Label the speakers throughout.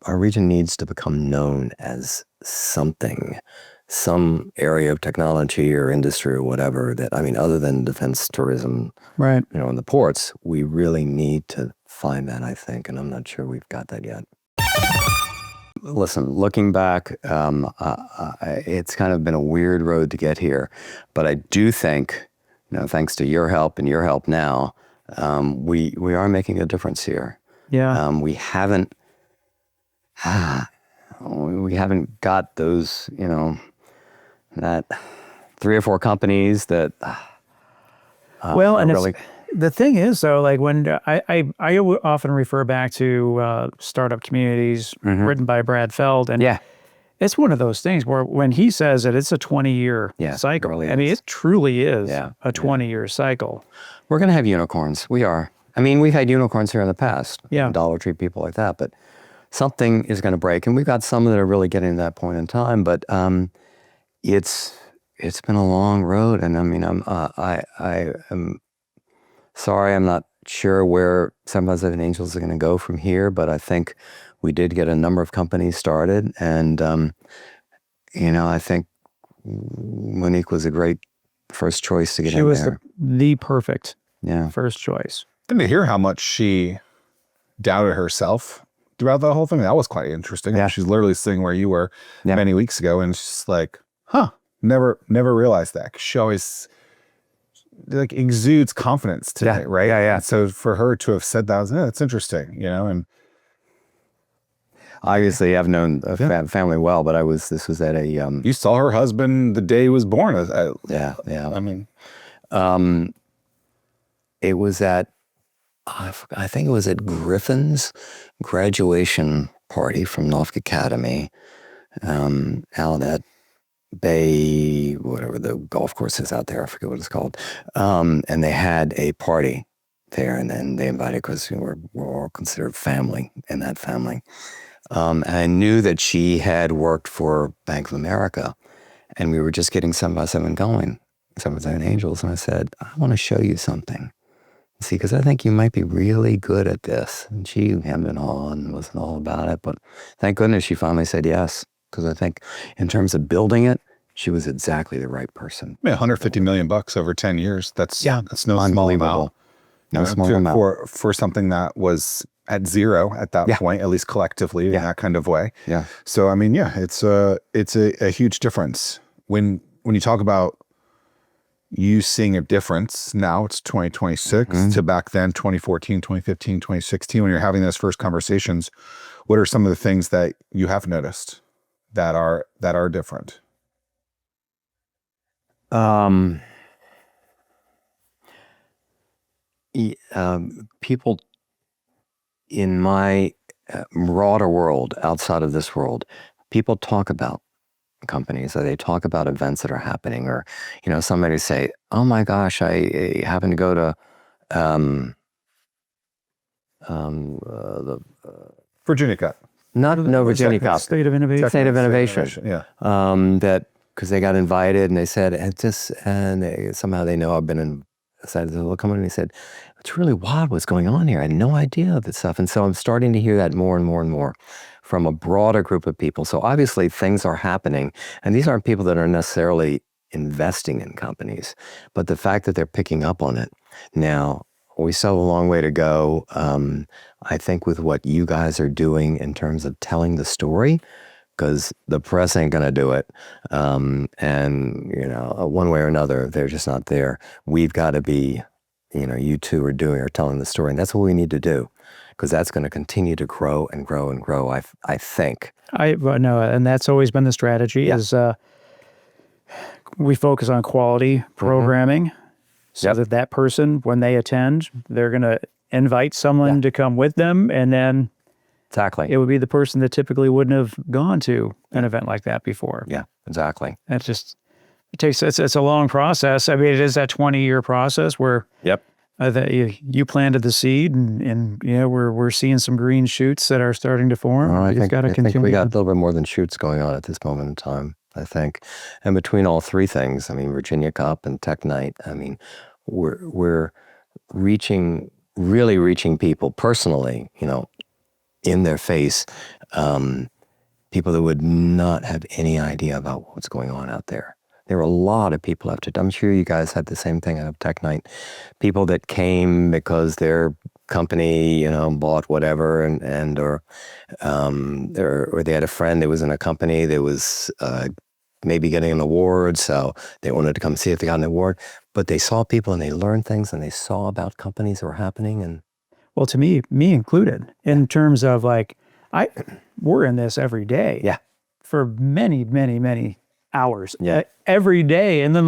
Speaker 1: our region needs to become known as something, some area of technology or industry or whatever that, I mean, other than defense, tourism,
Speaker 2: Right.
Speaker 1: in the ports, we really need to find that, I think, and I'm not sure we've got that yet. Listen, looking back, it's kind of been a weird road to get here, but I do think, thanks to your help and your help now, we are making a difference here.
Speaker 2: Yeah.
Speaker 1: We haven't got those, that 3 or 4 companies that.
Speaker 2: Well, and
Speaker 1: really,
Speaker 2: the thing is, though, like when I often refer back to Startup Communities, written by Brad Feld, and
Speaker 1: yeah,
Speaker 2: it's one of those things where when he says that it's a 20-year cycle,
Speaker 1: it really
Speaker 2: I mean,
Speaker 1: is.
Speaker 2: it truly is
Speaker 1: Yeah,
Speaker 2: a 20-year cycle.
Speaker 1: We're going to have unicorns. We are. I mean, we've had unicorns here in the past.
Speaker 2: Yeah.
Speaker 1: Dollar Tree, people like that. But something is going to break. And we've got some that are really getting to that point in time. But it's been a long road. And I mean, I am sorry, I'm not sure where 757 Angels are going to go from here. But I think we did get a number of companies started. And, I think Monique was a great first choice to get in there.
Speaker 2: She was the perfect
Speaker 1: Yeah.
Speaker 2: first choice.
Speaker 3: And to hear how much she doubted herself throughout the whole thing, that was quite interesting.
Speaker 1: Yeah.
Speaker 3: She's literally sitting where you were many weeks ago, and she's like, never realized that. 'Cause she always exudes confidence today, right?
Speaker 1: Yeah.
Speaker 3: So for her to have said that, that's interesting, and
Speaker 1: obviously I've known the family well, but this was at a...
Speaker 3: you saw her husband the day he was born.
Speaker 1: Yeah.
Speaker 3: I mean...
Speaker 1: it was at, I think it was at Griffin's graduation party from Norfolk Academy, out at Bay, whatever the golf course is out there, I forget what it's called. And they had a party there, and then they invited, because we're all considered family in that family. And I knew that she had worked for Bank of America, and we were just getting 757 going, 757 Angels, and I said, I want to show you something. See, because I think you might be really good at this. And she hemmed and hawed and wasn't all about it, but thank goodness she finally said yes, because I think in terms of building it, she was exactly the right person.
Speaker 3: I mean, $150 million over 10 years. That's no small amount.
Speaker 1: No small amount.
Speaker 3: For something that was at zero at that point, at least collectively, in that kind of way. Yeah. So I mean, it's a huge difference when you talk about you seeing a difference. Now it's 2026 to back then 2014, 2015, 2016. When you're having those first conversations, what are some of the things that you have noticed that are different?
Speaker 1: People in my broader world, outside of this world, people talk about companies, or they talk about events that are happening, or somebody say, oh my gosh, I happened to go to the
Speaker 3: Virginia Cup.
Speaker 1: Virginia Cup.
Speaker 2: State of Innovation.
Speaker 1: State of Innovation.
Speaker 3: Yeah.
Speaker 1: That because they got invited, and they said, somehow they know I've been inside the little company. And they said, it's really wild what's going on here. I had no idea of this stuff. And so I'm starting to hear that more and more and more from a broader group of people. So obviously things are happening, and these aren't people that are necessarily investing in companies, but the fact that they're picking up on it. Now, we still have a long way to go. I think with what you guys are doing in terms of telling the story, because the press ain't going to do it. And, one way or another, they're just not there. We've got to be, you two are telling the story. And that's what we need to do, because that's going to continue to grow and grow and grow, I think.
Speaker 2: No, and that's always been the strategy, is we focus on quality programming, so that person, when they attend, they're going to invite someone to come with them, and then
Speaker 1: exactly,
Speaker 2: it would be the person that typically wouldn't have gone to an event like that before.
Speaker 1: Yeah, exactly.
Speaker 2: That's just, it's a long process. I mean, it is that 20-year process where you planted the seed, and we're seeing some green shoots that are starting to form.
Speaker 1: I think we got a little bit more than shoots going on at this moment in time, I think. And between all three things, I mean, Virginia Cup and Tech Night, I mean, we're really reaching people personally, in their face, people that would not have any idea about what's going on out there. There were a lot of people up to it. I'm sure you guys had the same thing at Tech Night. People that came because their company, bought whatever, or they had a friend that was in a company that was maybe getting an award, so they wanted to come see if they got an award. But they saw people and they learned things and they saw about companies that were happening. And
Speaker 2: well, to me included, in terms of we're in this every day.
Speaker 1: Yeah.
Speaker 2: For many, many, many hours.
Speaker 1: Yeah.
Speaker 2: Every day. And then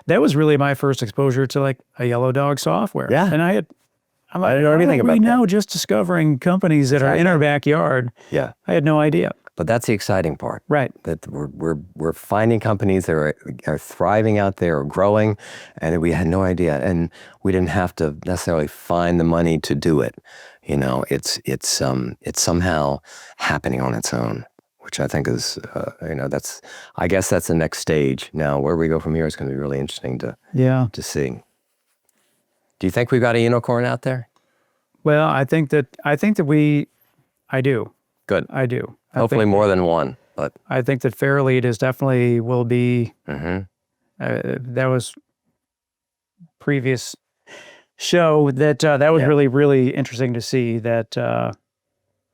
Speaker 2: that was really my first exposure to a yellow dog software.
Speaker 1: Yeah.
Speaker 2: And I
Speaker 1: didn't know anything about that.
Speaker 2: Now just discovering companies that are in our backyard.
Speaker 1: Yeah.
Speaker 2: I had no idea.
Speaker 1: But that's the exciting part.
Speaker 2: Right.
Speaker 1: That we're finding companies that are thriving out there, or growing, and we had no idea. And we didn't have to necessarily find the money to do it. It's somehow happening on its own, which I think is, I guess that's the next stage. Now, where we go from here is going to be really interesting to see. Do you think we've got a unicorn out there?
Speaker 2: Well, I think that I do.
Speaker 1: Good.
Speaker 2: I do.
Speaker 1: Hopefully more than one, but
Speaker 2: I think that Fairlead will be, that was previous show that was really, really interesting to see that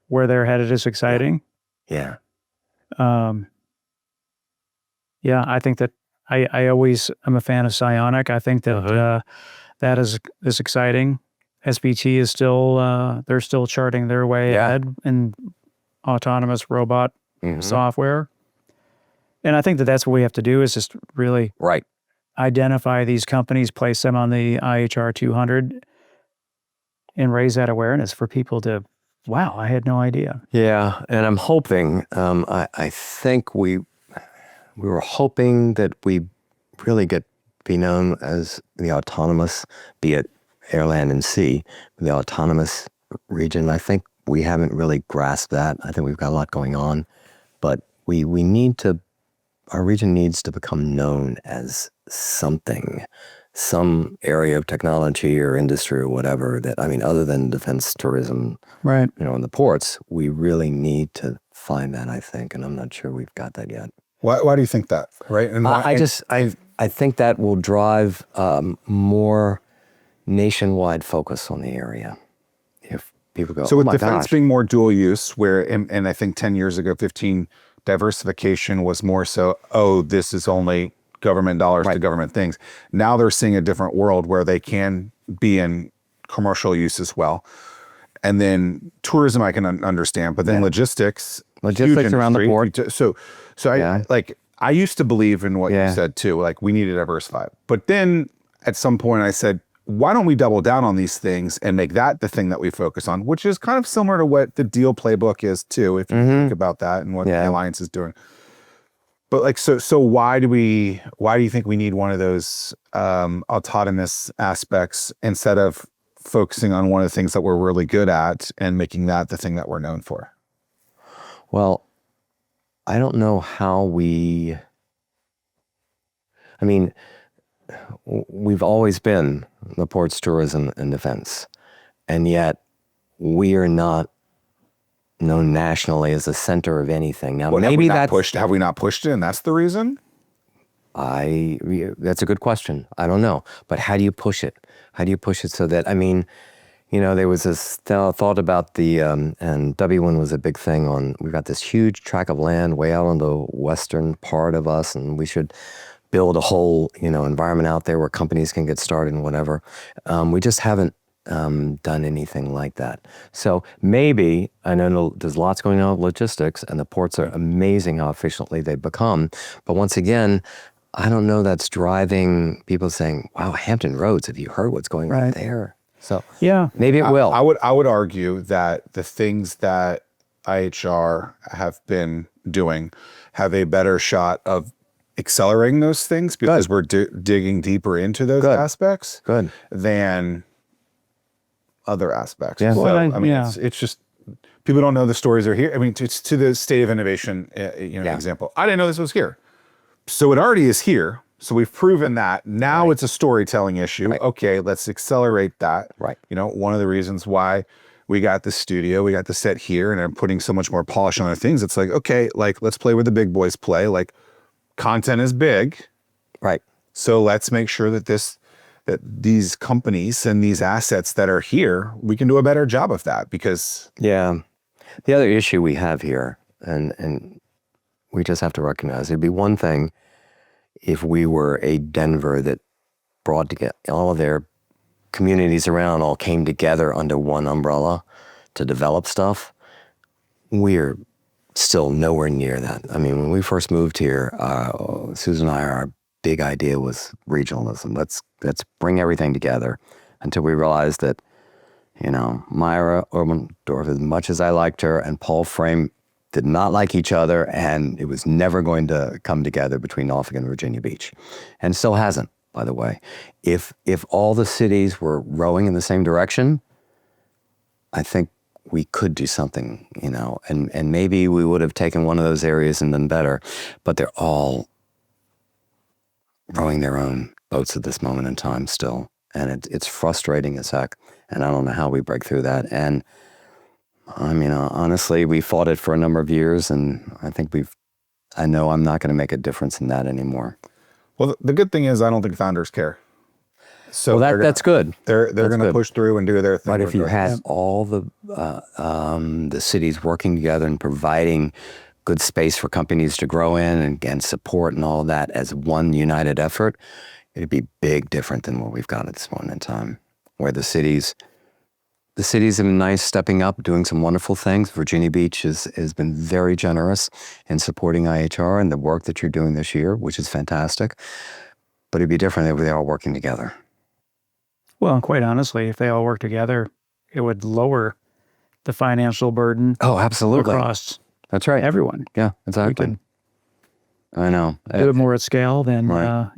Speaker 2: where they're headed is exciting.
Speaker 1: Yeah.
Speaker 2: I think that I'm a fan of Psionic. I think that that is exciting. SBT is still, they're still charting their way ahead in autonomous robot software. And I think that that's what we have to do, is just really identify these companies, place them on the IHR 200, and raise that awareness for people to, wow, I had no idea.
Speaker 1: Yeah, and I'm hoping, I think we were hoping that we really be known as the autonomous, be it air, land, and sea, the autonomous region. I think we haven't really grasped that. I think we've got a lot going on, but we need to, our region needs to become known as something, some area of technology or industry or whatever that, other than defense, tourism,
Speaker 2: right?
Speaker 1: And the ports, we really need to find that, I think, and I'm not sure we've got that yet.
Speaker 3: Why do you think that? Right? And why,
Speaker 1: I think that will drive more nationwide focus on the area. If people go,
Speaker 3: so with
Speaker 1: oh my
Speaker 3: defense
Speaker 1: gosh.
Speaker 3: being more dual use, where, and I think 10 years ago, 15, diversification was more so, this is only government dollars to government things. Now they're seeing a different world where they can be in commercial use as well. And then tourism I can understand, but then logistics
Speaker 1: around the port.
Speaker 3: So I used to believe in what you said too, we need to diversify. But then at some point I said, why don't we double down on these things and make that the thing that we focus on, which is kind of similar to what the deal playbook is too, if you think about that and what the Alliance is doing. But so why do you think we need one of those autonomous aspects instead of focusing on one of the things that we're really good at and making that the thing that we're known for?
Speaker 1: Well, I don't know how we've always been the ports, tourism, and defense, and yet we are not known nationally as the center of anything. Now, maybe
Speaker 3: have we not pushed it, and that's the reason?
Speaker 1: That's a good question. I don't know, but how do you push it? How do you push it so that, there was this thought about and W1 was a big thing on, we've got this huge tract of land way out on the western part of us, and we should build a whole, environment out there where companies can get started and whatever. We just haven't done anything like that. So maybe, I know there's lots going on with logistics, and the ports are amazing how efficiently they've become. But once again, I don't know that's driving people saying, wow, Hampton Roads, have you heard what's going on there? So maybe it will.
Speaker 3: I would argue that the things that IHR have been doing have a better shot of accelerating those things because we're digging deeper into those aspects than other aspects.
Speaker 1: Yeah.
Speaker 3: So, it's just, people don't know the stories are here. It's to the state of innovation, example. I didn't know this was here. So it already is here. So we've proven that. Now it's a storytelling issue. Right. Okay, let's accelerate that.
Speaker 1: Right.
Speaker 3: One of the reasons why we got the studio, we got the set here, and I'm putting so much more polish on other things. It's like, okay, like let's play where the big boys play. Like content is big.
Speaker 1: Right.
Speaker 3: So let's make sure that these companies and these assets that are here, we can do a better job of that because.
Speaker 1: Yeah. The other issue we have here, and we just have to recognize, it'd be one thing if we were a Denver that brought together all of their communities around, all came together under one umbrella to develop stuff. We're still nowhere near that. I mean, when we first moved here, Susan and I, our big idea was regionalism. Let's bring everything together until we realized that, Myra Oberndorf, as much as I liked her, and Paul Frame did not like each other, and it was never going to come together between Norfolk and Virginia Beach. And still hasn't, by the way. If all the cities were rowing in the same direction, I think we could do something, and maybe we would have taken one of those areas and done better, but they're all rowing their own boats at this moment in time still. And it's frustrating as heck. And I don't know how we break through that. And I mean, honestly, we fought it for a number of years, and I know I'm not going to make a difference in that anymore.
Speaker 3: Well, the good thing is I don't think founders care. So
Speaker 1: that's good.
Speaker 3: They're going to push through and do their thing.
Speaker 1: But if you had all the cities working together and providing good space for companies to grow in and support and all of that as one united effort, it'd be big different than what we've got at this moment in time, where the cities have been nice, stepping up, doing some wonderful things. Virginia Beach has been very generous in supporting IHR and the work that you're doing this year, which is fantastic. But it'd be different if they all working together.
Speaker 2: Well, and quite honestly, if they all work together, it would lower the financial burden.
Speaker 1: Oh, absolutely.
Speaker 2: Across
Speaker 1: that's right.
Speaker 2: everyone.
Speaker 1: Yeah, exactly. I know.
Speaker 2: Do it more at scale than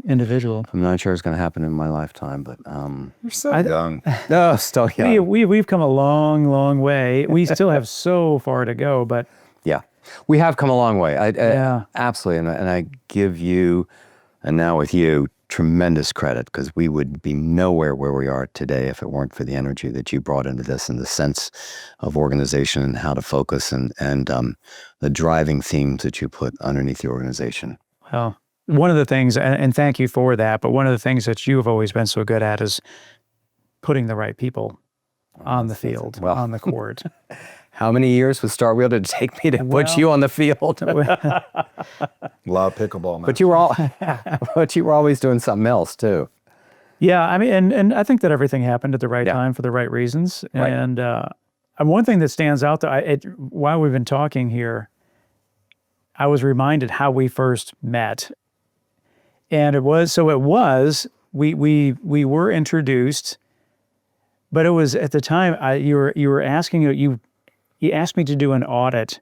Speaker 2: individual.
Speaker 1: I'm not sure it's going to happen in my lifetime, but
Speaker 3: you're so young.
Speaker 1: No, still young.
Speaker 2: We've come a long, long way. We still have so far to go, but
Speaker 1: yeah, we have come a long way.
Speaker 2: Yeah,
Speaker 1: absolutely, and I give you, and now with you, tremendous credit, because we would be nowhere where we are today if it weren't for the energy that you brought into this and the sense of organization and how to focus and the driving themes that you put underneath the organization.
Speaker 2: Well, one of the things, and thank you for that, but one of the things that you have always been so good at is putting the right people on the field, on the court.
Speaker 1: How many years with Star Wheel did it take me to put you on the field?
Speaker 3: Love pickleball, man.
Speaker 2: But
Speaker 1: you were always doing something else too.
Speaker 2: Yeah, I mean, and I think that everything happened at the right time for the right reasons. Right. And one thing that stands out, while we've been talking here, I was reminded how we first met, and we were introduced, but it was at the time you asked me to do an audit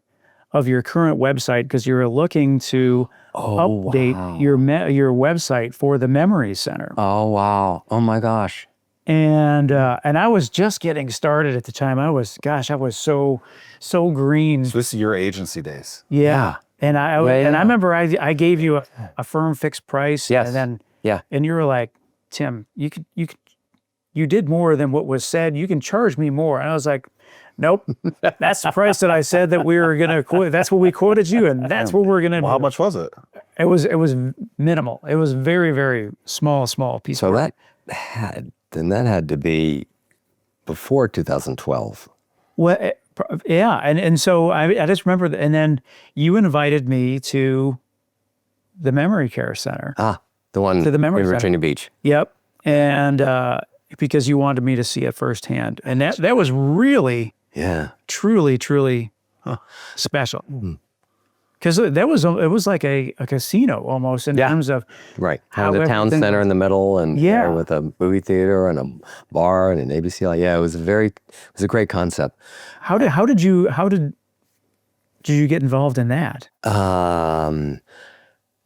Speaker 2: of your current website because you were looking to update your website for the Memory Center.
Speaker 1: Oh, wow. Oh, my gosh.
Speaker 2: And I was just getting started at the time. I was so green.
Speaker 3: So this is your agency days.
Speaker 2: Yeah. And I remember I gave you a firm fixed price.
Speaker 1: Yes.
Speaker 2: And you were like, Tim, you did more than what was said. You can charge me more. And I was like, nope, that's the price that I said that we were going to quote. That's what we quoted you, and that's what we're going to do.
Speaker 3: How much was it?
Speaker 2: It was minimal. It was very, very small piece of work.
Speaker 1: that had to be before 2012.
Speaker 2: Well, yeah. And so I just remember, and then you invited me to the Memory Care Center.
Speaker 1: The one
Speaker 2: to the Memory
Speaker 1: in
Speaker 2: Center.
Speaker 1: Virginia Beach.
Speaker 2: Yep. And because you wanted me to see it firsthand. And that was really...
Speaker 1: Yeah,
Speaker 2: truly special. Because it was like a casino almost in terms of
Speaker 1: how the town center in the middle and with a movie theater and a bar and an ABC. Yeah, it was a great concept.
Speaker 2: How did you get involved in that?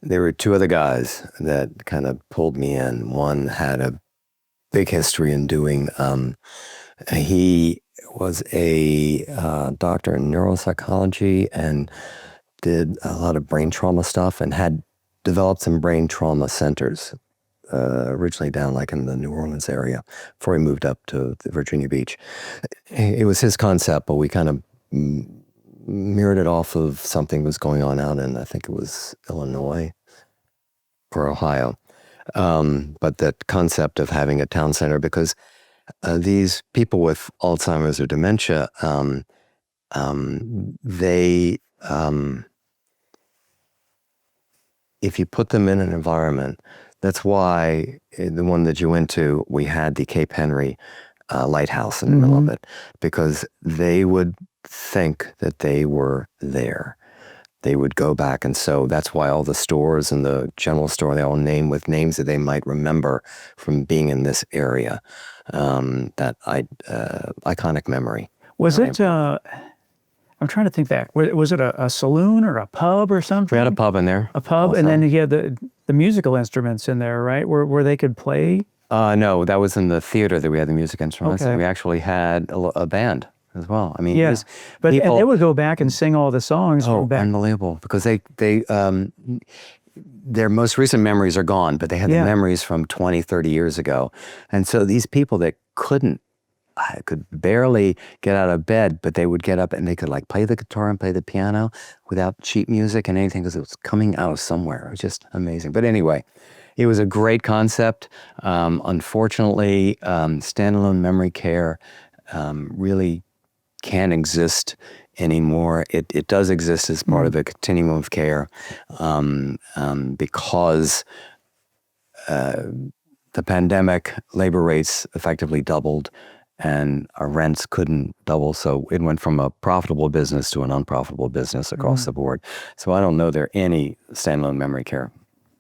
Speaker 1: There were two other guys that kind of pulled me in. One had a big history in doing. He was a doctor in neuropsychology and did a lot of brain trauma stuff and had developed some brain trauma centers originally down like in the New Orleans area before he moved up to the Virginia Beach. It was his concept, but we kind of mirrored it off of something that was going on out in, I think it was Illinois or Ohio. But that concept of having a town center, because these people with Alzheimer's or dementia, they, if you put them in an environment, that's why the one that you went to, we had the Cape Henry lighthouse in the middle of it, because they would think that they were there. They would go back, and so that's why all the stores and the general store, they all name with names that they might remember from being in this area. That iconic memory.
Speaker 2: Was it, I'm trying to think back, was it a saloon or a pub or something?
Speaker 1: We had a pub in there.
Speaker 2: A pub,
Speaker 1: also.
Speaker 2: and then you had the musical instruments in there, right? Where they could play?
Speaker 1: No, that was in the theater that we had the music instruments.
Speaker 2: Okay.
Speaker 1: We actually had a band as well. I mean,
Speaker 2: Yeah, but
Speaker 1: people,
Speaker 2: and they would go back and sing all the songs.
Speaker 1: oh,
Speaker 2: back.
Speaker 1: unbelievable! Because their most recent memories are gone, but they had the memories from 20, 30 years ago. And so these people that could barely get out of bed, but they would get up and they could like play the guitar and play the piano without sheet music and anything, because it was coming out of somewhere. It was just amazing. But anyway, it was a great concept. Unfortunately, standalone memory care really can't exist anymore. It does exist as part of a continuum of care because the pandemic, labor rates effectively doubled and our rents couldn't double. So it went from a profitable business to an unprofitable business across the board. So I don't know there any standalone memory care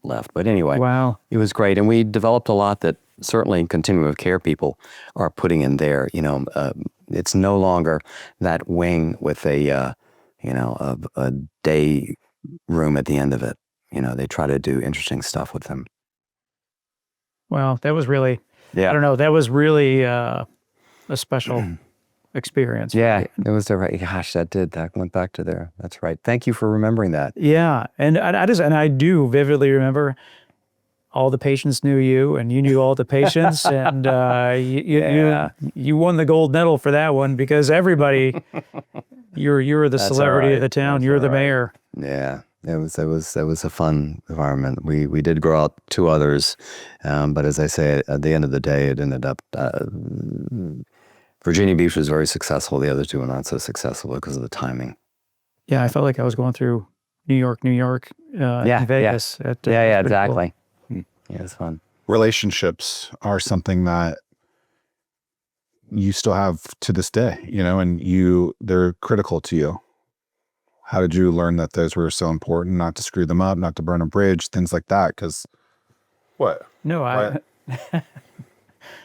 Speaker 1: left. But anyway,
Speaker 2: Wow.
Speaker 1: It was great. And we developed a lot that certainly continuum of care people are putting in there. You know, it's no longer that wing with a day room at the end of it. You know, they try to do interesting stuff with them.
Speaker 2: Wow, that was really,
Speaker 1: Yeah.
Speaker 2: I don't know, that was really a special experience.
Speaker 1: Yeah, it was the right. Gosh, that went back to there. That's right. Thank you for remembering that.
Speaker 2: Yeah, and I do vividly remember all the patients knew you, and you knew all the patients, and you won the gold medal for that one, because everybody, you're the celebrity of the town. You're the mayor.
Speaker 1: Yeah, it was a fun environment. We did grow out two others, but as I say, at the end of the day, it ended up. Virginia Beach was very successful. The other two were not so successful because of the timing.
Speaker 2: Yeah, I felt like I was going through New York, in Vegas.
Speaker 1: Yeah, exactly. Cool. Yeah, it's fun.
Speaker 3: Relationships are something that you still have to this day, you know, and they're critical to you. How did you learn that those were so important, not to screw them up, not to burn a bridge, things like that? Because what?
Speaker 2: No,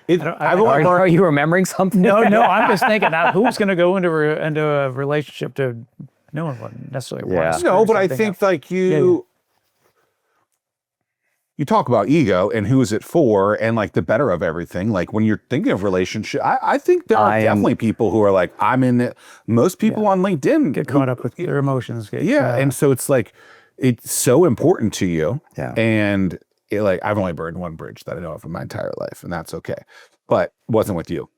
Speaker 1: Are you remembering something?
Speaker 2: No, I'm just thinking, who's going to go into a relationship to no one wouldn't necessarily want to.
Speaker 3: No, but I think like you talk about ego and who is it for and like the better of everything. Like when you're thinking of relationship, I think there are definitely people who are like, I'm in it. Most people on LinkedIn
Speaker 2: get caught up with their emotions.
Speaker 3: And so it's like, it's so important to you.
Speaker 1: Yeah.
Speaker 3: And I've only burned one bridge that I know of in my entire life, and that's okay. But it wasn't with you.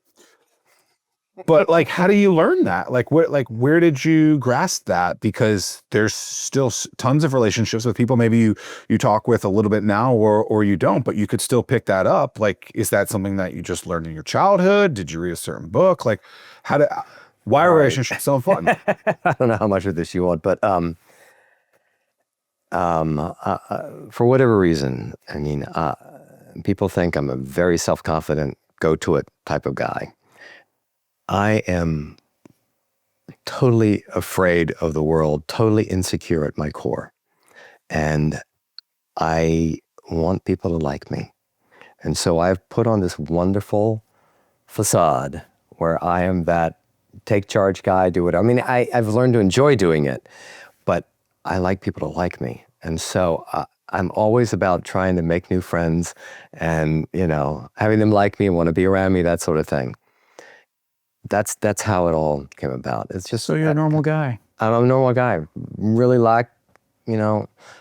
Speaker 3: But like, how do you learn that? Where did you grasp that? Because there's still tons of relationships with people maybe you talk with a little bit now or you don't, but you could still pick that up. Like, is that something that you just learned in your childhood? Did you read a certain book? Like, why are relationships so fun?
Speaker 1: I don't know how much of this you want, but for whatever reason, I mean, people think I'm a very self-confident, go-to-it type of guy. I am totally afraid of the world, totally insecure at my core. And I want people to like me. And so I've put on this wonderful facade where I am that take charge guy, do it. I mean, I've learned to enjoy doing it, but I like people to like me. And so I'm always about trying to make new friends and, having them like me and want to be around me, that sort of thing. That's how it all came about. It's just
Speaker 2: So you're a normal guy.
Speaker 1: I'm a normal guy. Really like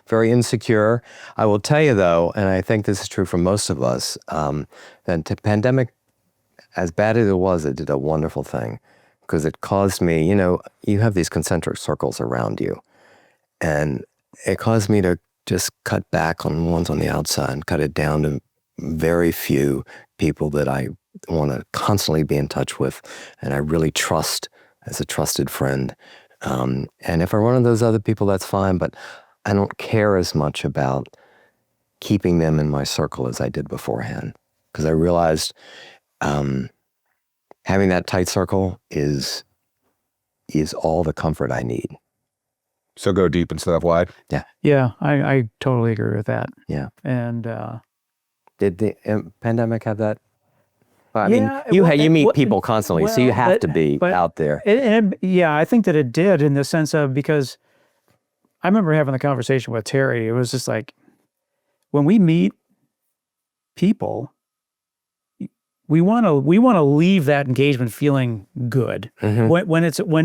Speaker 1: very insecure. I will tell you though, and I think this is true for most of us, that the pandemic, as bad as it was, it did a wonderful thing because it caused me, you have these concentric circles around you, and it caused me to just cut back on ones on the outside and cut it down to very few people that I want to constantly be in touch with and I really trust as a trusted friend. And if I run into those other people, that's fine, but I don't care as much about keeping them in my circle as I did beforehand. Because I realized having that tight circle is all the comfort I need.
Speaker 3: So go deep instead of wide?
Speaker 1: Yeah.
Speaker 2: Yeah, I totally agree with that.
Speaker 1: Yeah.
Speaker 2: And
Speaker 1: did the pandemic have that? Well, I
Speaker 2: yeah,
Speaker 1: mean, you meet people constantly, so you have to be out there.
Speaker 2: Yeah, I think that it did in the sense of, because I remember having the conversation with Terry. It was just like, when we meet people, we want to leave that engagement feeling good. Mm-hmm.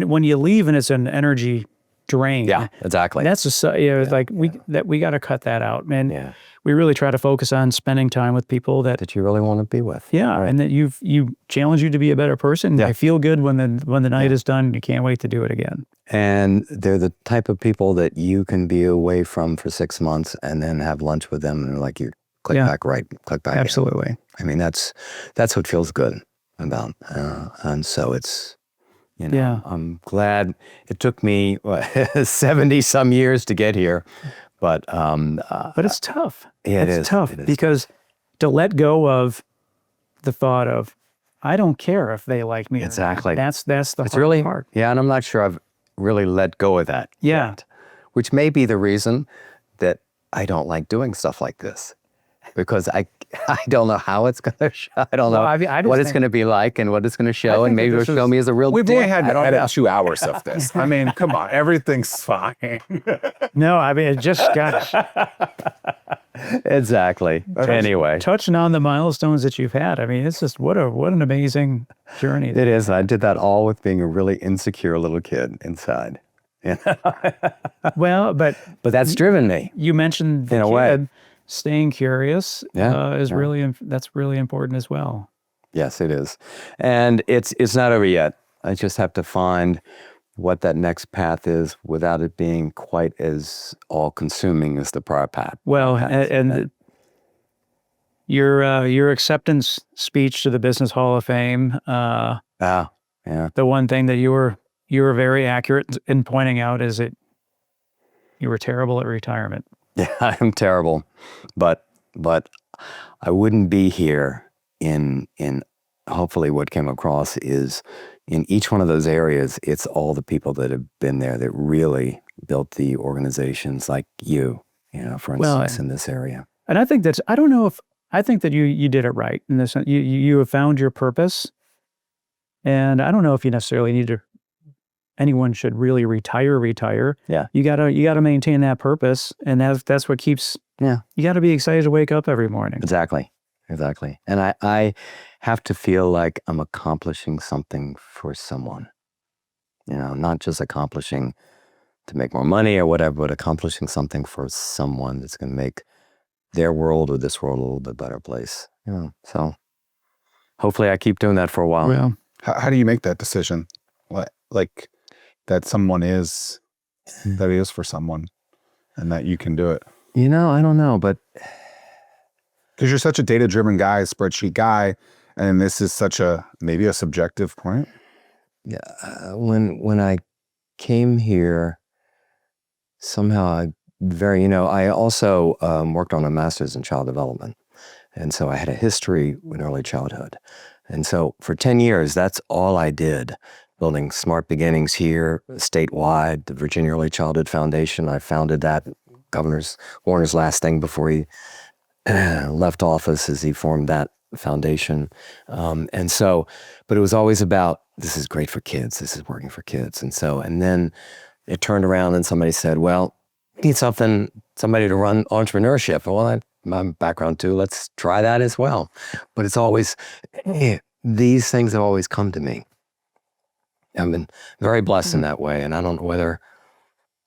Speaker 2: When you leave and it's an energy drain.
Speaker 1: Yeah, exactly.
Speaker 2: That's we got to cut that out, man.
Speaker 1: Yeah.
Speaker 2: We really try to focus on spending time with people that
Speaker 1: you really want to be with.
Speaker 2: Yeah, right. And that you challenge you to be a better person. Yeah. I feel good when the night is done. You can't wait to do it again.
Speaker 1: And they're the type of people that you can be away from for 6 months and then have lunch with them and like you click back right, click back.
Speaker 2: Absolutely.
Speaker 1: In. I mean, that's what feels good about, and so it's. I'm glad it took me 70 some years to get here, but
Speaker 2: it's tough.
Speaker 1: Yeah,
Speaker 2: it's tough because to let go of the thought of, I don't care if they like me.
Speaker 1: Exactly.
Speaker 2: That's the hard part.
Speaker 1: Yeah, and I'm not sure I've really let go of that.
Speaker 2: Yeah.
Speaker 1: Yet, which may be the reason that I don't like doing stuff like this. Because I don't know how it's going to show. I don't know what it's going to be like and what it's going to show. And maybe it'll show me as a real dick.
Speaker 3: We've only had 2 hours of this. I mean, come on. Everything's fine.
Speaker 2: No, I mean, it just, gosh.
Speaker 1: Exactly. Anyway.
Speaker 2: Touching on the milestones that you've had. I mean, it's just, what an amazing journey.
Speaker 1: It is. I did that all with being a really insecure little kid inside.
Speaker 2: Well, but
Speaker 1: that's driven me.
Speaker 2: You mentioned the
Speaker 1: in a
Speaker 2: kid.
Speaker 1: way.
Speaker 2: Staying curious that's really important as well.
Speaker 1: Yes, it is. And it's not over yet. I just have to find what that next path is without it being quite as all-consuming as the prior path.
Speaker 2: Well, and your acceptance speech to the Business Hall of Fame.
Speaker 1: Yeah.
Speaker 2: The one thing that you were very accurate in pointing out is that you were terrible at retirement.
Speaker 1: Yeah, I'm terrible, but I wouldn't be here in hopefully what came across is in each one of those areas, it's all the people that have been there that really built the organizations like you for instance, in this area.
Speaker 2: And I think I think that you did it right in this. You have found your purpose, and I don't know if you necessarily need to. Anyone should really retire.
Speaker 1: Yeah.
Speaker 2: You gotta maintain that purpose, and that's what keeps.
Speaker 1: Yeah.
Speaker 2: You got to be excited to wake up every morning.
Speaker 1: Exactly. And I have to feel like I'm accomplishing something for someone. Not just accomplishing to make more money or whatever, but accomplishing something for someone that's going to make their world or this world a little bit better place. So hopefully I keep doing that for a while.
Speaker 2: Well,
Speaker 3: how do you make that decision? Like that someone is for someone and that you can do it?
Speaker 1: I don't know, but
Speaker 3: because you're such a data-driven guy, spreadsheet guy, and this is such maybe a subjective point.
Speaker 1: Yeah, when I came here, somehow I also worked on a master's in child development, and so I had a history in early childhood, and so for 10 years, that's all I did. Building Smart Beginnings here, statewide, the Virginia Early Childhood Foundation. I founded that. Governor Warner's last thing before he left office is he formed that foundation. But it was always about, this is great for kids. This is working for kids. And then it turned around and somebody said, well, we need somebody to run entrepreneurship. Well, my background too, let's try that as well. But it's always, these things have always come to me. I've been very blessed in that way, and I don't know whether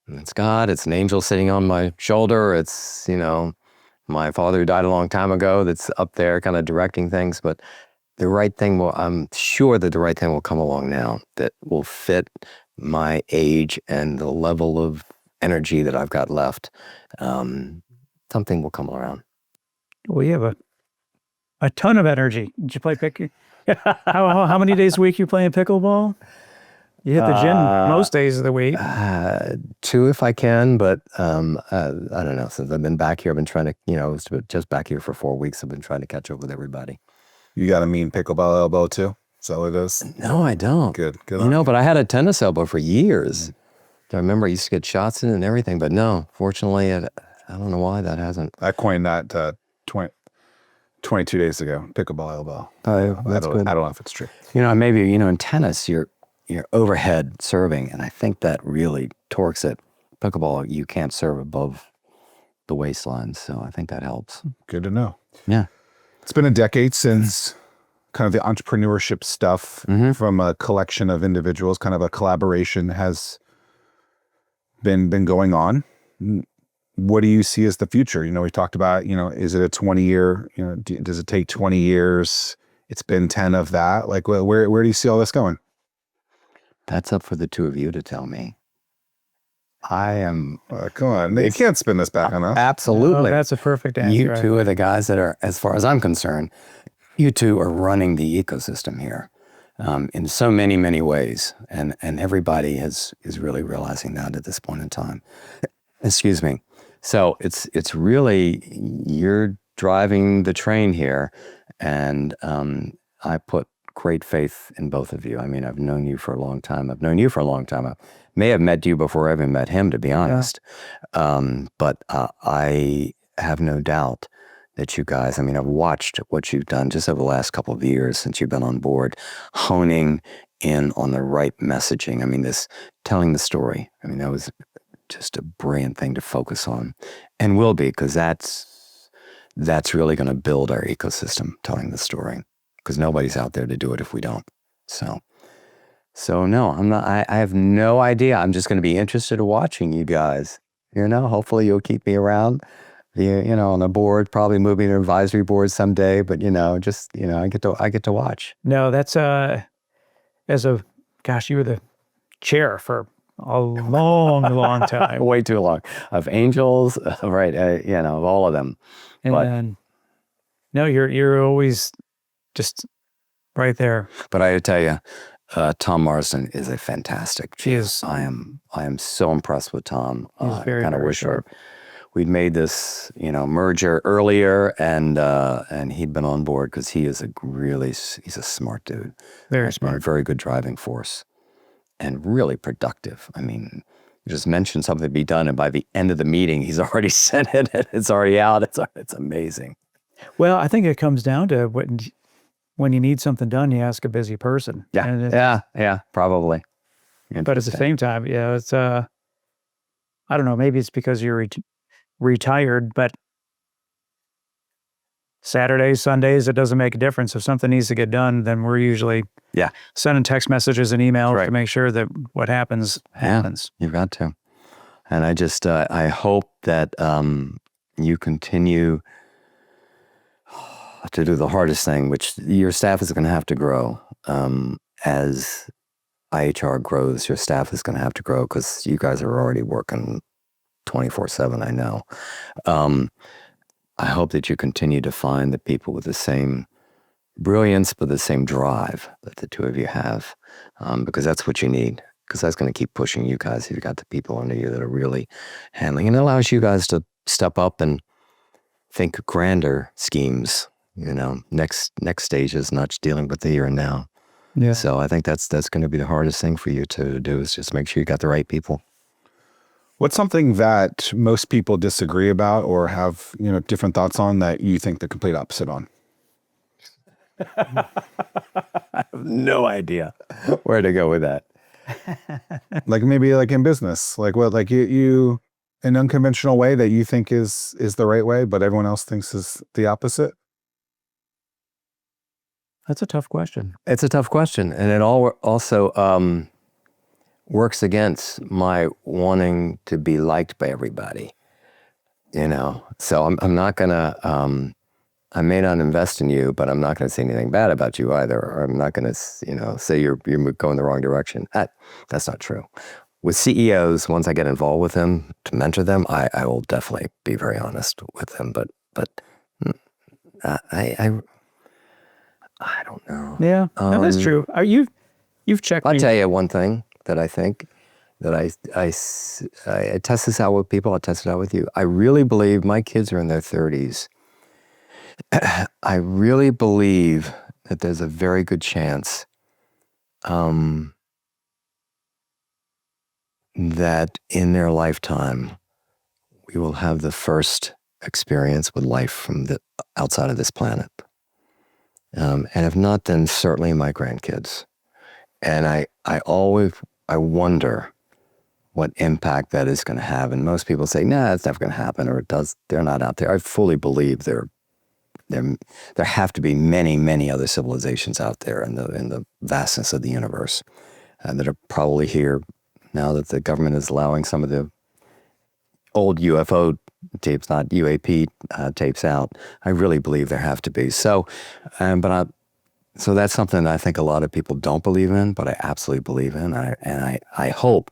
Speaker 1: It's God. It's an angel sitting on my shoulder. It's, my father who died a long time ago that's up there kind of directing things. But I'm sure that the right thing will come along now that will fit my age and the level of energy that I've got left. Something will come around.
Speaker 2: Well, you have a ton of energy. Did you play how many days a week you playing pickleball? You hit the gym most days of the week.
Speaker 1: 2 if I can, but I don't know. Since I've been back here, I've been trying to, I was just back here for 4 weeks. I've been trying to catch up with everybody.
Speaker 3: You got a mean pickleball elbow too? Is that what it is?
Speaker 1: No, I don't.
Speaker 3: Good.
Speaker 1: But I had a tennis elbow for years. I remember I used to get shots in and everything, but no, fortunately, I don't know why that hasn't.
Speaker 3: I coined that 22 days ago, pickleball elbow.
Speaker 1: That's good.
Speaker 3: I don't know if it's true.
Speaker 1: Maybe, in tennis, you're overhead serving, and I think that really torques it. Pickleball, you can't serve above the waistline, so I think that helps.
Speaker 3: Good to know.
Speaker 1: Yeah.
Speaker 3: It's been a decade since kind of the entrepreneurship stuff from a collection of individuals, kind of a collaboration has been going on. What do you see as the future? We talked about, is it a 20-year, does it take 20 years? It's been 10 of that. Like, where do you see all this going?
Speaker 1: That's up for the two of you to tell me. I am.
Speaker 3: Come on. You can't spin this back on us.
Speaker 1: Absolutely.
Speaker 2: That's a perfect answer.
Speaker 1: You two are the guys that are, as far as I'm concerned, you two are running the ecosystem here in so many, many ways. And everybody is really realizing that at this point in time. Excuse me. So it's really, you're driving the train here. And I put great faith in both of you. I mean, I've known you for a long time. I may have met you before I even met him, to be honest. But I have no doubt that you guys, I've watched what you've done just over the last couple of years since you've been on board, honing in on the right messaging. This telling the story. That was just a brilliant thing to focus on, and will be, because that's really going to build our ecosystem, telling the story, because nobody's out there to do it if we don't. So no, I'm not. I have no idea. I'm just going to be interested in watching you guys. Hopefully you'll keep me around. On the board, probably moving to advisory board someday. But I get to watch.
Speaker 2: No, that's you were the chair for a long, long time.
Speaker 1: Way too long. Of Angels, right? Of all of them.
Speaker 2: And no, you're always just right there.
Speaker 1: But I tell you, Tom Marsden is a fantastic chief.
Speaker 2: He is.
Speaker 1: I am so impressed with Tom.
Speaker 2: He's very,
Speaker 1: kind of
Speaker 2: very
Speaker 1: wish
Speaker 2: sharp.
Speaker 1: We'd made this, merger earlier, and he'd been on board, because he's a smart dude.
Speaker 2: Very smart.
Speaker 1: Very good driving force, and really productive. You just mentioned something to be done, and by the end of the meeting, he's already sent it, and it's already out. It's amazing.
Speaker 2: Well, I think it comes down to when you need something done, you ask a busy person.
Speaker 1: Yeah, probably.
Speaker 2: But at the same time, it's I don't know, maybe it's because you're retired, but Saturdays, Sundays, it doesn't make a difference. If something needs to get done, then we're usually sending text messages and emails to make sure that what happens.
Speaker 1: You've got to. And I just, I hope that you continue to do the hardest thing, which your staff is going to have to grow. As IHR grows, your staff is going to have to grow, because you guys are already working 24/7, I know. I hope that you continue to find the people with the same brilliance, but the same drive that the two of you have, because that's what you need, because that's going to keep pushing you guys. You've got the people under you that are really handling, and it allows you guys to step up and think grander schemes, next stages, not just dealing with the here and now.
Speaker 2: Yeah.
Speaker 1: So I think that's going to be the hardest thing for you to do, is just make sure you got the right people.
Speaker 3: What's something that most people disagree about or have, different thoughts on that you think the complete opposite on?
Speaker 1: I have no idea where to go with that.
Speaker 3: Like maybe like in business, like what, like you an unconventional way that you think is the right way, but everyone else thinks is the opposite?
Speaker 2: That's a tough question.
Speaker 1: It's a tough question. And it also, works against my wanting to be liked by everybody, So I'm not gonna, I may not invest in you, but I'm not gonna say anything bad about you either. Or I'm not gonna, say you're going the wrong direction. That's not true. With CEOs, once I get involved with them to mentor them, I will definitely be very honest with them. But I don't know.
Speaker 2: Yeah, no, that's true. You've checked
Speaker 1: I'll
Speaker 2: me.
Speaker 1: tell you one thing that I think that I test this out with people. I'll test it out with you. I really believe my kids are in their 30s. I really believe that there's a very good chance that in their lifetime, we will have the first experience with life from the outside of this planet. And if not, then certainly my grandkids. And I wonder what impact that is going to have. And most people say, nah, it's never going to happen, or they're not out there. I fully believe there have to be many, many other civilizations out there in the vastness of the universe that are probably here now that the government is allowing some of the old UFO tapes, not UAP tapes out. I really believe there have to be. So, so that's something that I think a lot of people don't believe in, but I absolutely believe in. I hope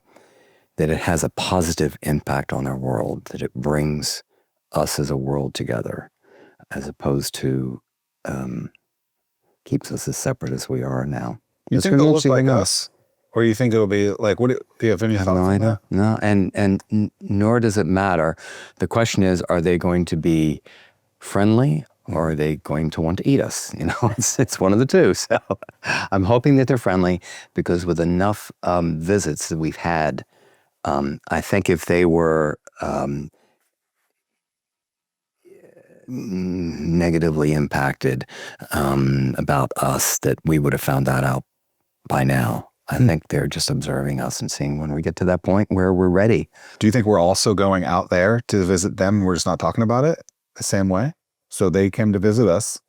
Speaker 1: that it has a positive impact on our world, that it brings us as a world together, as opposed to keeps us as separate as we are now.
Speaker 3: You think they'll look like us? Or you think it'll be like, do you have any thoughts on that?
Speaker 1: No, and nor does it matter. The question is, are they going to be friendly, or are they going to want to eat us? It's one of the two. So I'm hoping that they're friendly, because with enough visits that we've had, I think if they were negatively impacted about us, that we would have found that out by now. I think they're just observing us and seeing when we get to that point where we're ready.
Speaker 3: Do you think we're also going out there to visit them? We're just not talking about it the same way? So they came to visit us.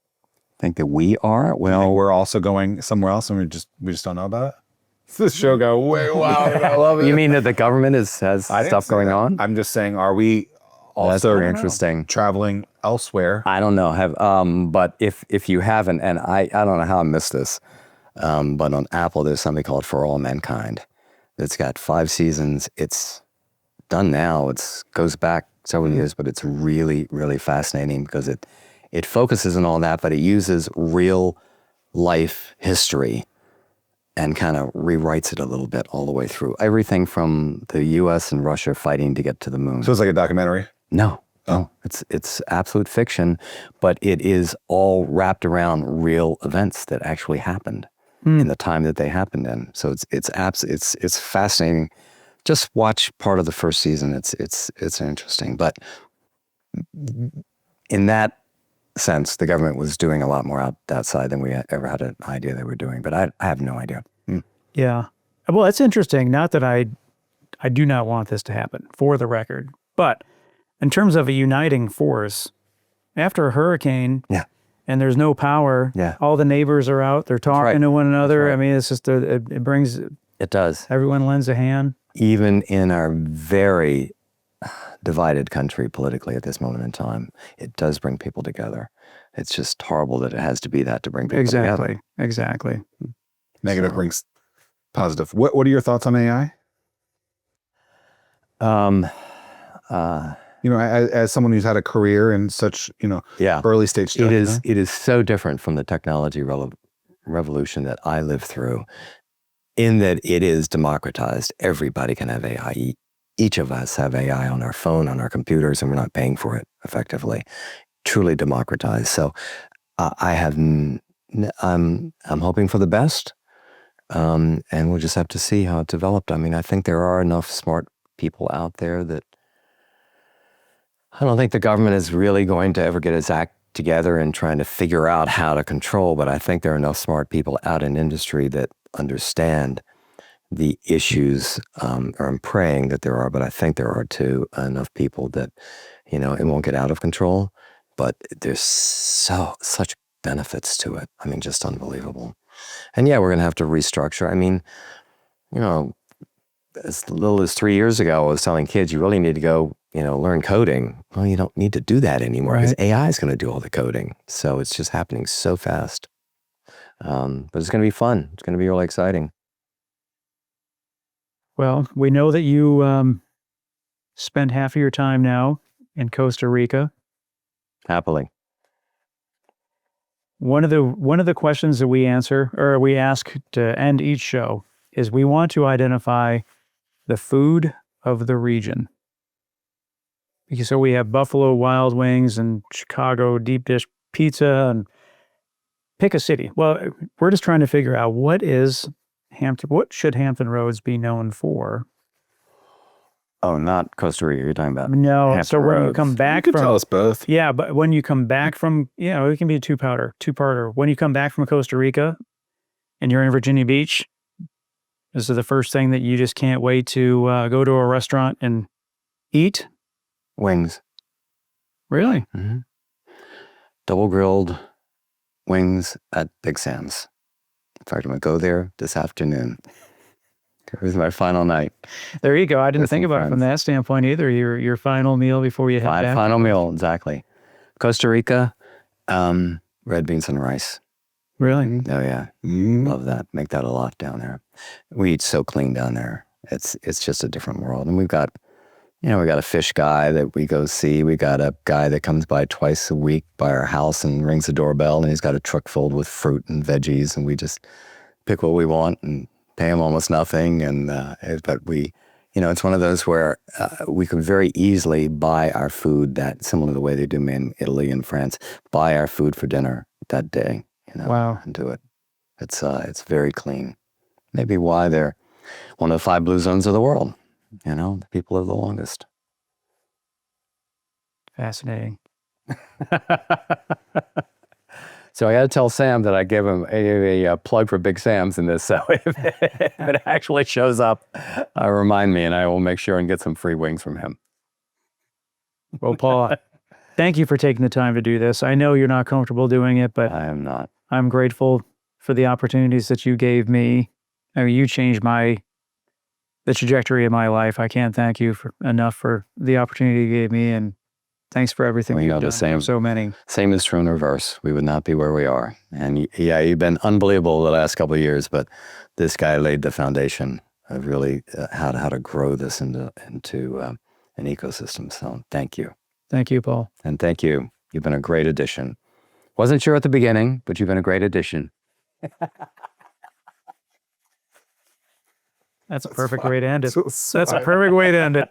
Speaker 1: Think that we are? Well,
Speaker 3: we're also going somewhere else, and we just don't know about it? This show go way wild. I love it.
Speaker 1: You mean that the government has stuff going on?
Speaker 3: I'm just saying, are we also
Speaker 1: That's very interesting.
Speaker 3: Traveling elsewhere?
Speaker 1: I don't know. But if you haven't, and I don't know how I missed this, but on Apple there's something called For All Mankind. It's got 5 seasons. It's done now. It goes back several years, but it's really, really fascinating, because it focuses on all that, but it uses real life history and kind of rewrites it a little bit all the way through. Everything from the U.S. and Russia fighting to get to the moon.
Speaker 3: So it's like a documentary?
Speaker 1: No. It's absolute fiction, but it is all wrapped around real events that actually happened in the time that they happened in. So it's fascinating. Just watch part of the first season. It's interesting, but in that sense, the government was doing a lot more outside than we ever had an idea they were doing. But I have no idea.
Speaker 2: Yeah. Well, it's interesting. Not that I do not want this to happen, for the record. But in terms of a uniting force, after a hurricane, and there's no power, all the neighbors are out. They're talking to one another. I mean, it's just it brings.
Speaker 1: It does.
Speaker 2: Everyone lends a hand.
Speaker 1: Even in our very divided country politically at this moment in time, it does bring people together. It's just horrible that it has to be that to bring people together.
Speaker 2: Exactly.
Speaker 3: Negative brings positive. What are your thoughts on AI? As someone who's had a career in such, early stage stuff.
Speaker 1: It is so different from the technology revolution that I lived through, in that it is democratized. Everybody can have AI. Each of us have AI on our phone, on our computers, and we're not paying for it effectively. Truly democratized. So I'm hoping for the best, and we'll just have to see how it developed. I mean, I think there are enough smart people out there that I don't think the government is really going to ever get its act together and trying to figure out how to control, but I think there are enough smart people out in industry that understand the issues, or I'm praying that there are, but I think there are too, enough people that, it won't get out of control, but there's such benefits to it. I mean, just unbelievable. And we're going to have to restructure. I mean, as little as 3 years ago, I was telling kids, you really need to go, learn coding. Well, you don't need to do that anymore because AI is going to do all the coding. So it's just happening so fast. But it's going to be fun. It's going to be really exciting.
Speaker 2: Well, we know that you spend half of your time now in Costa Rica.
Speaker 1: Happily.
Speaker 2: One of the questions that we ask to end each show is we want to identify the food of the region. Because so we have Buffalo Wild Wings and Chicago deep dish pizza, and pick a city. Well, we're just trying to figure out what should Hampton Roads be known for?
Speaker 1: Oh, not Costa Rica. You're talking about
Speaker 2: no.
Speaker 1: Hampton
Speaker 2: So when
Speaker 1: Roads.
Speaker 2: you come back
Speaker 3: You could
Speaker 2: from,
Speaker 3: tell us both.
Speaker 2: yeah, but when you come back from, it can be a two-parter. When you come back from Costa Rica, and you're in Virginia Beach, this is the first thing that you just can't wait to go to a restaurant and eat.
Speaker 1: Wings.
Speaker 2: Really?
Speaker 1: Mm-hmm. Double grilled wings at Big Sam's. In fact, I'm going to go there this afternoon. It was my final night.
Speaker 2: There you go. I didn't think about it from that standpoint either. Your final meal before you head back.
Speaker 1: Final meal, exactly. Costa Rica, red beans and rice.
Speaker 2: Really?
Speaker 1: Oh yeah, love that. Make that a lot down there. We eat so clean down there. It's just a different world. And we've got, we got a fish guy that we go see. We got a guy that comes by twice a week by our house and rings the doorbell, and he's got a truck filled with fruit and veggies, and we just pick what we want and pay him almost nothing. And but we, it's one of those where we could very easily buy our food similar to the way they do in Italy and France, buy our food for dinner that day.
Speaker 2: Wow.
Speaker 1: And do it. It's very clean. Maybe why they're one of the 5 blue zones of the world. The people live the longest.
Speaker 2: Fascinating.
Speaker 1: So I got to tell Sam that I gave him a plug for Big Sam's in this. So if it actually shows up, remind me, and I will make sure and get some free wings from him.
Speaker 2: Well, Paul, thank you for taking the time to do this. I know you're not comfortable doing it, but
Speaker 1: I am not.
Speaker 2: I'm grateful for the opportunities that you gave me. I mean, you changed the trajectory of my life. I can't thank you enough for the opportunity you gave me, and thanks for everything you've done.
Speaker 1: Same,
Speaker 2: so many.
Speaker 1: Same is true in reverse. We would not be where we are. And yeah, you've been unbelievable the last couple of years, but this guy laid the foundation of really how to grow this into an ecosystem. So thank you.
Speaker 2: Thank you, Paul.
Speaker 1: And thank you. You've been a great addition. Wasn't sure at the beginning, but you've been a great addition.
Speaker 2: That's a perfect way to end it. That's a perfect way to end it.